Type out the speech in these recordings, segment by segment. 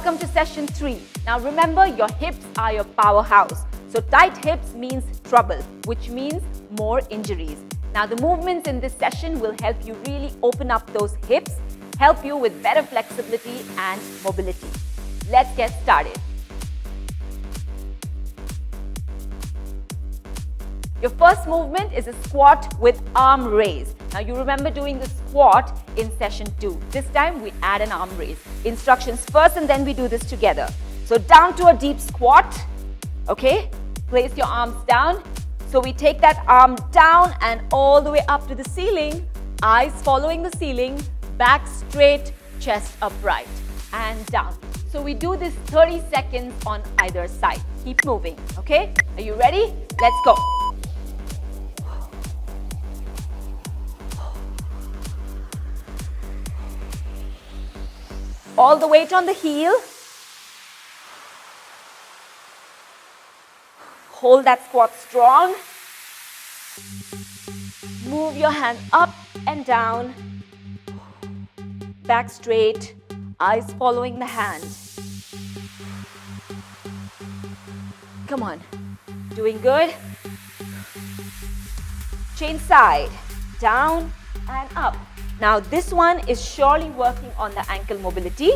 Welcome to session 3. Now remember, your hips are your powerhouse. So tight hips means trouble, which means more injuries. Now the movements in this session will help you really open up those hips, help you with better flexibility and mobility. Let's get started. Your first movement is a squat with arm raise. Now you remember doing the squat in session 2. This time we add an arm raise. Instructions first and then we do this together. So down to a deep squat, okay? Place your arms down. So we take that arm down and all the way up to the ceiling, eyes following the ceiling, back straight, chest upright and down. So we do this 30 seconds on either side. Keep moving, okay? Are you ready? Let's go. All the weight on the heel. Hold that squat strong. Move your hand up and down. Back straight, eyes following the hand. Come on, doing good. Change side, down and up. Now this one is surely working on the ankle mobility,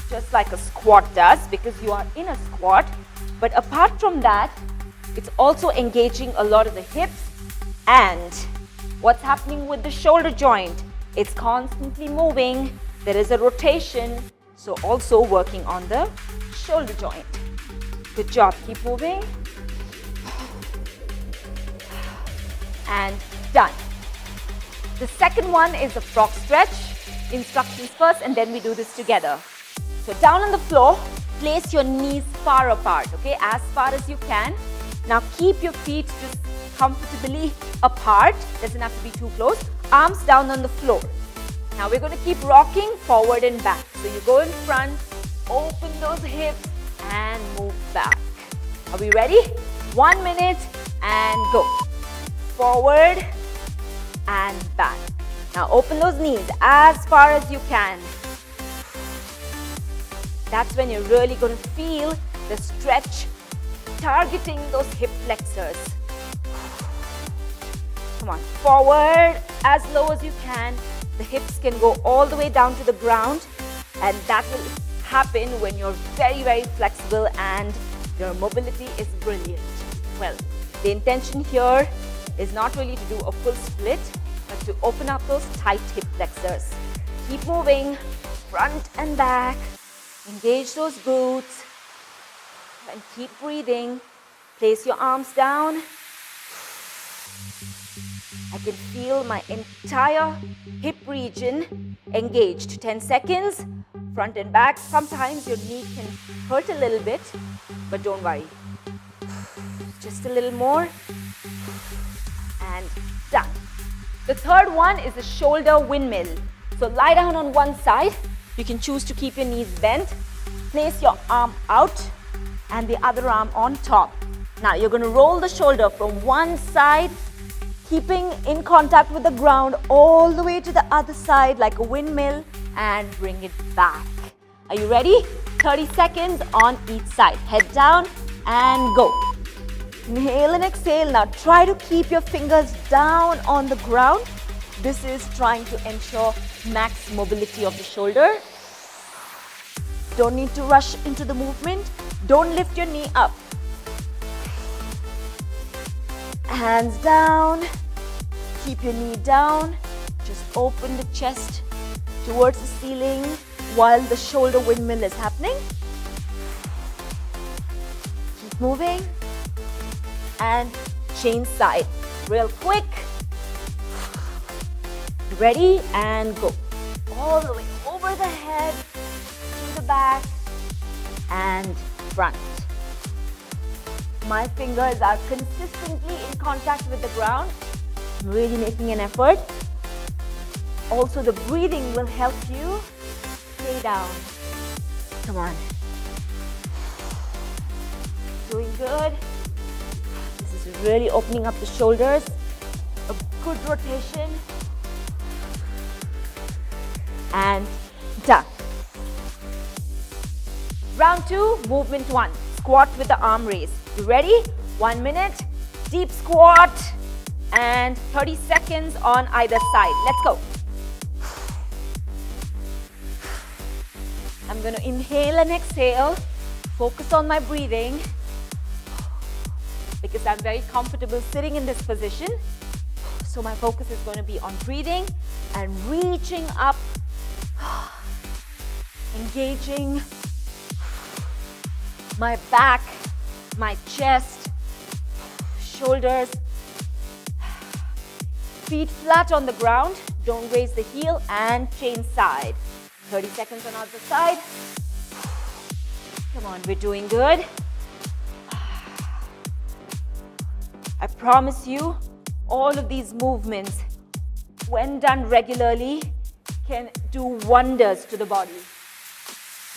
just like a squat does because you are in a squat. But apart from that, it's also engaging a lot of the hips and what's happening with the shoulder joint. It's constantly moving. There is a rotation, so also working on the shoulder joint. Good job. Keep moving. And done. The second one is a frog stretch. Instructions first and then we do this together. So down on the floor, place your knees far apart, okay? As far as you can. Now keep your feet just comfortably apart. Doesn't have to be too close. Arms down on the floor. Now we're going to keep rocking forward and back. So you go in front, open those hips and move back. Are we ready? 1 minute and go. Forward and back. Now open those knees as far as you can. That's when you're really going to feel the stretch targeting those hip flexors. Come on, forward as low as you can. The hips can go all the way down to the ground and that will happen when you're very, very flexible and your mobility is brilliant. Well, the intention here is not really to do a full split, but to open up those tight hip flexors. Keep moving, front and back. Engage those glutes and keep breathing. Place your arms down. I can feel my entire hip region engaged. 10 seconds, front and back. Sometimes your knee can hurt a little bit, but don't worry. Just a little more. And done. The third one is a shoulder windmill. So lie down on one side. You can choose to keep your knees bent. Place your arm out and the other arm on top. Now you're going to roll the shoulder from one side, keeping in contact with the ground all the way to the other side like a windmill and bring it back. Are you ready? 30 seconds on each side. Head down and go. Inhale and exhale. Now try to keep your fingers down on the ground. This is trying to ensure max mobility of the shoulder. Don't need to rush into the movement. Don't lift your knee up. Hands down. Keep your knee down. Just open the chest towards the ceiling while the shoulder windmill is happening. Keep moving. And change side. Real quick. Ready and go. All the way over the head, to the back and front. My fingers are consistently in contact with the ground. I'm really making an effort. Also, the breathing will help you stay down. Come on. Doing good. This is really opening up the shoulders. A good rotation. And done. Round 2, movement 1. Squat with the arm raise. You ready? 1 minute, deep squat, and 30 seconds on either side. Let's go. I'm going to inhale and exhale. Focus on my breathing because I'm very comfortable sitting in this position. So my focus is going to be on breathing and reaching up, engaging my back, my chest, shoulders, feet flat on the ground. Don't raise the heel and change side. 30 seconds on other side. Come on, we're doing good. I promise you, all of these movements, when done regularly, can do wonders to the body.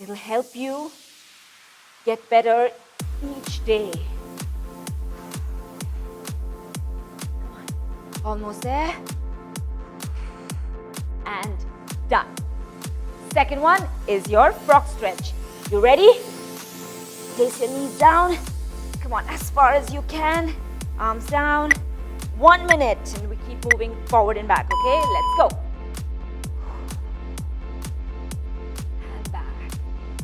It'll help you get better each day. Come on. Almost there. And done. Second one is your frog stretch. You ready? Place your knees down. Come on, as far as you can. Arms down. 1 minute, and we keep moving forward and back, okay? Let's go. And back.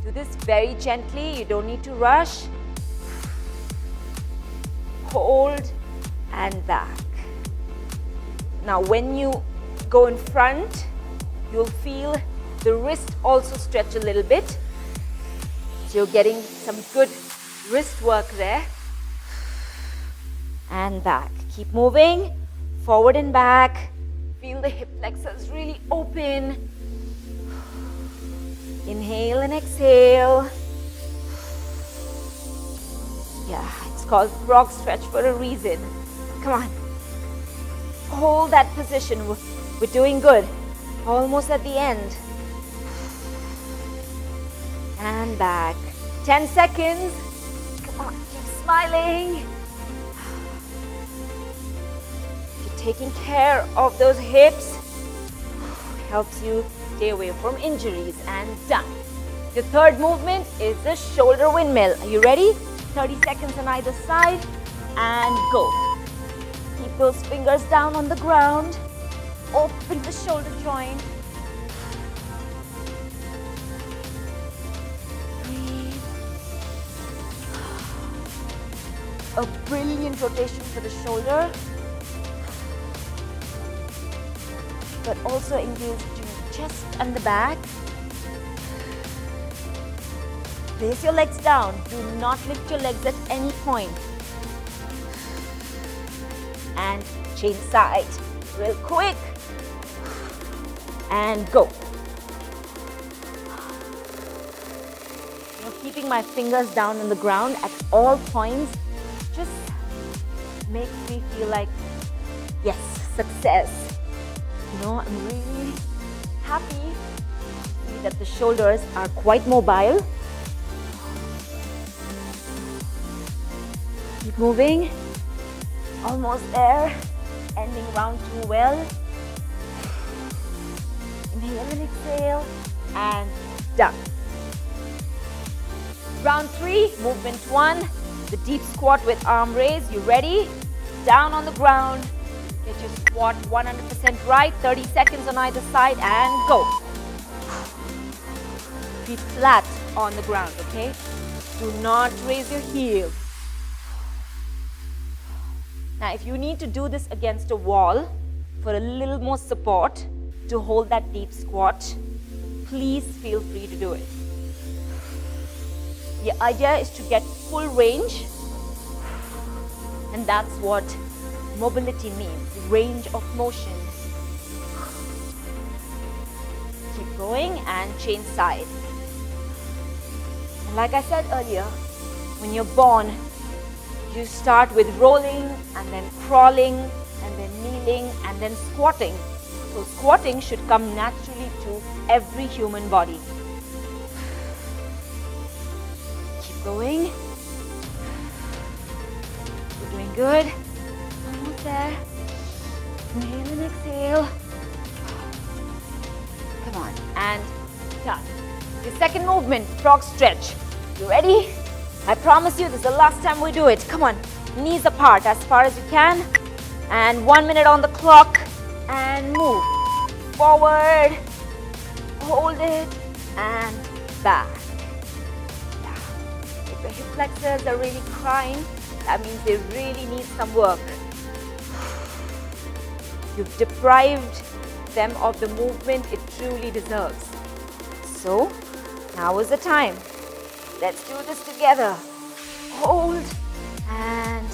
Do this very gently. You don't need to rush. Hold and back. Now, when you go in front, you'll feel the wrist also stretch a little bit. So you're getting some good wrist work there. And back. Keep moving. Forward and back. Feel the hip flexors really open. Inhale and exhale. Yeah, it's called frog stretch for a reason. Come on. Hold that position. We're doing good. Almost at the end. And back. 10 seconds. Come on, keep smiling. You're taking care of those hips. Helps you stay away from injuries. And done. The third movement is the shoulder windmill. Are you ready? 30 seconds on either side. And go. Keep those fingers down on the ground. Open the shoulder joint. Breathe. A brilliant rotation for the shoulder, but also engage your chest and the back. Place your legs down. Do not lift your legs at any point. And change side. Real quick. And go. Keeping my fingers down on the ground at all points just makes me feel like, yes, success. I'm really happy to see that the shoulders are quite mobile. Keep moving. Almost there. Ending round 2 well. Inhale and exhale. And done. Round 3, movement 1, the deep squat with arm raise. You ready? Down on the ground. Get your squat 100% right. 30 seconds on either side and go. Be flat on the ground, okay? Do not raise your heel. Now, if you need to do this against a wall for a little more support to hold that deep squat, please feel free to do it. The idea is to get full range, and that's what mobility means, range of motion. Keep going and change side. And like I said earlier, when you're born, you start with rolling and then crawling and then kneeling and then squatting. So squatting should come naturally to every human body. Keep going. You're doing good. Almost there. Inhale and exhale. Come on, and done. The second movement, frog stretch. You ready? I promise you this is the last time we do it. Come on, knees apart as far as you can. And 1 minute on the clock. And move. Forward. Hold it. And back. Yeah. If your hip flexors are really crying, that means they really need some work. You've deprived them of the movement it truly deserves. So, now is the time. Let's do this together. Hold and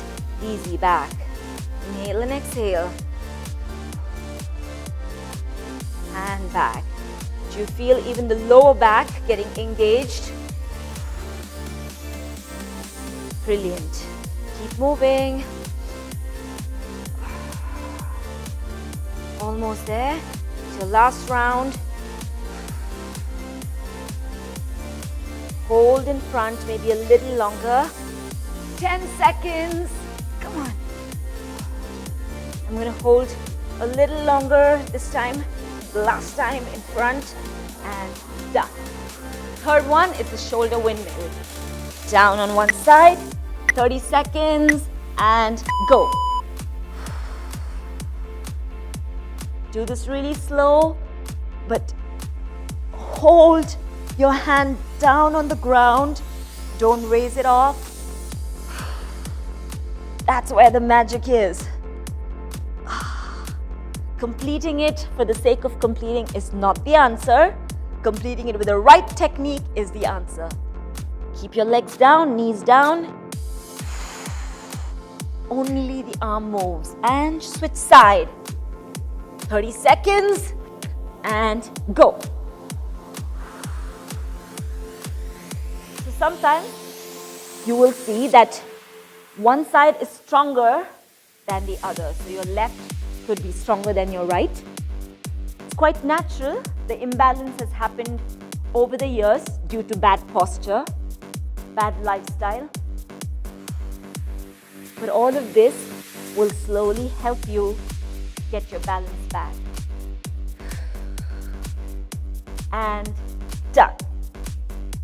easy back. Inhale and exhale. And back. Do you feel even the lower back getting engaged? Brilliant. Keep moving. Almost there. It's your last round. Hold in front, maybe a little longer. 10 seconds. Come on. I'm going to hold a little longer this time. Last time in front and done. Third one is the shoulder windmill. Down on one side. 30 seconds and go. Do this really slow, but hold your hand down on the ground. Don't raise it off. That's where the magic is. Completing it for the sake of completing is not the answer. Completing it with the right technique is the answer. Keep your legs down, knees down. Only the arm moves. And switch side. 30 seconds and go. So sometimes you will see that one side is stronger than the other. So your left could be stronger than your right. It's quite natural. The imbalance has happened over the years due to bad posture, bad lifestyle. But all of this will slowly help you get your balance back. And done.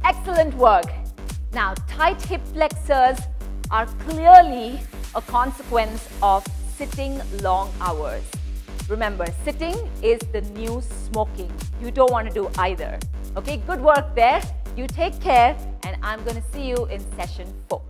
Excellent work. Now, tight hip flexors are clearly a consequence of sitting long hours. Remember, sitting is the new smoking. You don't want to do either. Okay, good work there. You take care, and I'm going to see you in session 4.